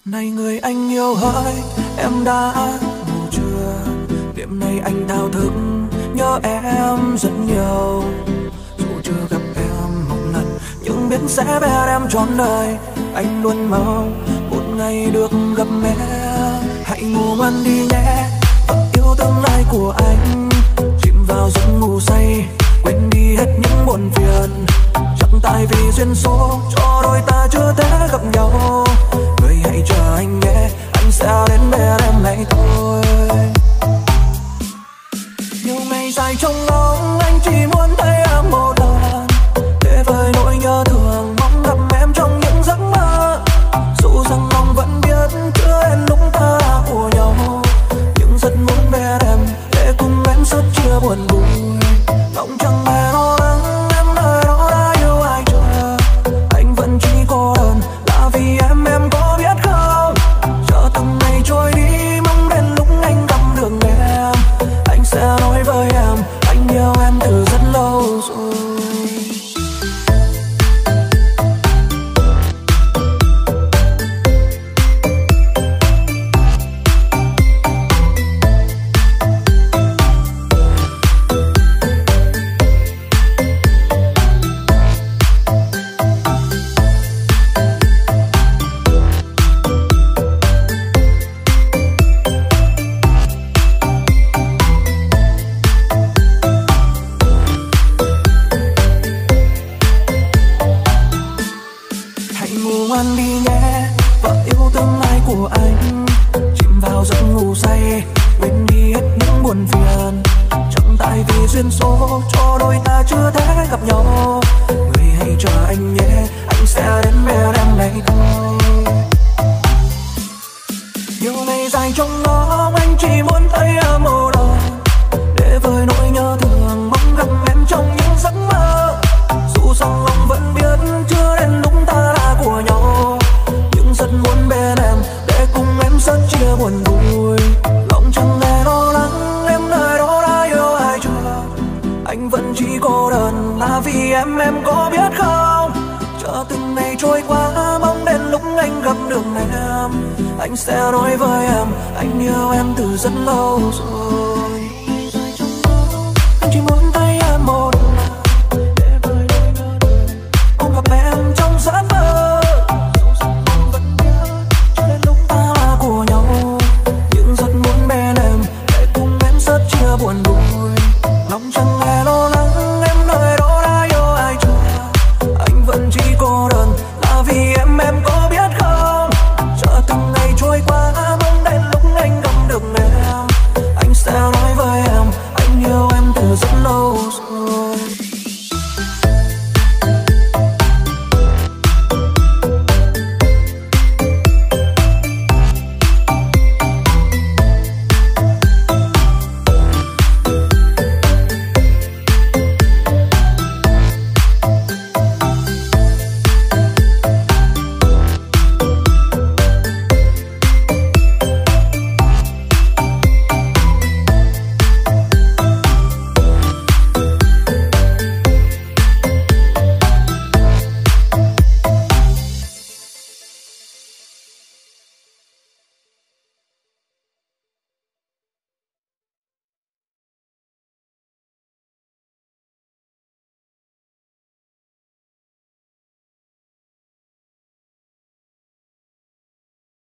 Này người anh yêu hỡi, em đã ngủ chưa? Đêm nay anh thao thức nhớ em rất nhiều. Dù chưa gặp em một lần nhưng biết sẽ bên em trọn đời. Anh luôn mong một ngày được gặp em. Hãy ngủ ngoan đi nhé, và yêu tương lai của anh. Chìm vào giấc ngủ say, quên đi hết những buồn phiền. Chắc tại vì duyên số cho đôi ta chưa thể gặp nhau. Người hãy chờ anh nhé, anh sẽ đến bên em ngay thôi. Nhiều ngày dài trong ngóng, anh chỉ muốn thấy em một lần. Để vơi nỗi nhớ thương, mong gặp em trong những giấc mơ. Dù rằng lòng vẫn biết chưa đến lúc ta đã của nhau, nhưng rất muốn bên em để cùng em sớt chia buồn vui. Lòng chẳng hề lo lắng, em nơi đó đã yêu ai chưa? Anh vẫn chỉ cô đơn là vì em có biết không? Chờ từng ngày trôi đi, mong đến lúc anh gặp được em. Anh sẽ nói với em, anh yêu em từ rất lâu rồi. Ngoan đi nhé, và yêu tương lai của anh. Chìm vào giấc ngủ say, quên đi hết những buồn phiền. Chẳng tại vì duyên số cho đôi ta chưa thể gặp nhau. Người hãy chờ anh nhé, anh sẽ đến bên em ngay thôi. Nhiều ngày dài trong đó, anh chỉ muốn thấy em một lần. Để vơi nỗi nhớ thương, mong gặp em trong những giấc mơ. Dù rằng lòng vẫn biết chưa đến lúc ta đã của nhau, nhưng rất muốn bên em để cùng em sớt chia buồn vui. Lòng chẳng hề lo lắng, em nơi đó đã yêu ai chưa? Anh vẫn chỉ cô đơn là vì em có biết không? Chờ từng ngày trôi qua, mong đến lúc anh gặp được em. Anh sẽ nói với em, anh yêu em từ rất lâu rồi. Anh chỉ muốn thấy em một